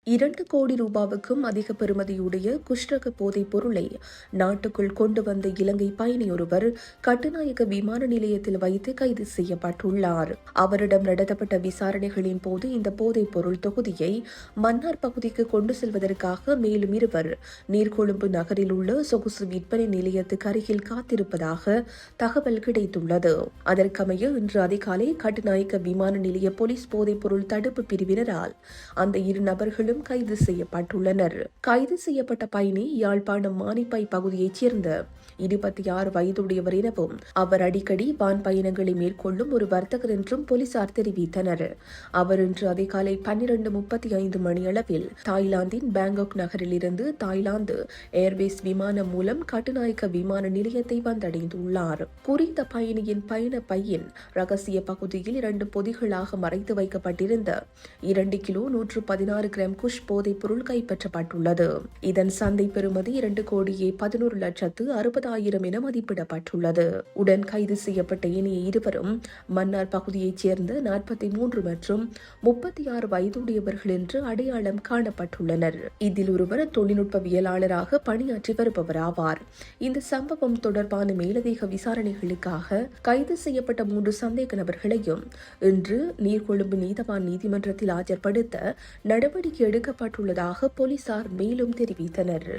2 கோடி ரூபாவுக்கும் அதிக பெறுமதியுடைய குஷ்ரக போதைப் பொருளை நாட்டுக்குள் கொண்டு வந்த இலங்கை பயணி ஒருவர் கட்டுநாயக்க விமான நிலையத்தில் வைத்து கைது செய்யப்பட்டுள்ளார். அவரிடம் நடத்தப்பட்ட விசாரணைகளின் போது இந்த போதைப் பொருள் தொகுதியை மன்னார் பகுதிக்கு கொண்டு செல்வதற்காக மேலும் இருவர் நீர்கொழும்பு நகரில் உள்ள சொகுசு விற்பனை நிலையத்துக்கு அருகில் காத்திருப்பதாக தகவல் கிடைத்துள்ளது. அதற்கமைய இன்று அதிகாலை கட்டுநாயக்க விமான நிலைய போலீஸ் போதைப் பொருள் தடுப்பு பிரிவினரால் அந்த இரு நபர்களும் கைது செய்யப்பட்டுள்ளனர். கைது செய்யப்பட்ட பயணி யாழ்ப்பாணம் மானிப்பாய் பகுதியைச் சேர்ந்த 26 வயதுடையவர் எனவும் அவர் அடிக்கடி வான் பயணங்களை மேற்கொள்ளும் ஒரு வர்த்தகர் என்றும் போலீசார் தெரிவித்தனர். அவர் இன்று அதிகாலை 12:35 மணியளவில் தாய்லாந்தின் பேங்காக் நகரிலிருந்து தாய்லாந்து ஏர்வேஸ் விமானம் மூலம் கட்டுநாயக்க விமான நிலையத்தை வந்தடைந்துள்ளார். குறித்த பயணியின் பயண பையின் ரகசிய பகுதியில் 2 பொதிகளாக மறைத்து வைக்கப்பட்டிருந்த 2 கிலோ 116 கிராம் குஷ் போதைப் பொருள் கைப்பற்றப்பட்டுள்ளது. இதன் சந்தை பெறுமதி 2,11,60,000 என மதிப்பிடப்பட்டுள்ளது. உடன் கைது செய்யப்பட்ட இனிய இருவரும் மன்னார் பகுதியைச் சேர்ந்த 43 மற்றும் 36 வயதுடையவர்கள் என்று அடையாளம் காணப்பட்டுள்ளனர். இதில் ஒருவர் தொழில்நுட்பவியலாளராக பணியாற்றி வருபவராவார். இந்த சம்பவம் தொடர்பான மேலதிக விசாரணைகளுக்காக கைது செய்யப்பட்ட 3 சந்தேக நபர்களையும் இன்று நீர்கொழும்பு நீதவான் நீதிமன்றத்தில் ஆஜர்படுத்த நடவடிக்கை எடுக்கப்பட்டுள்ளதாக போலீசார் மேலும் தெரிவித்தனர்.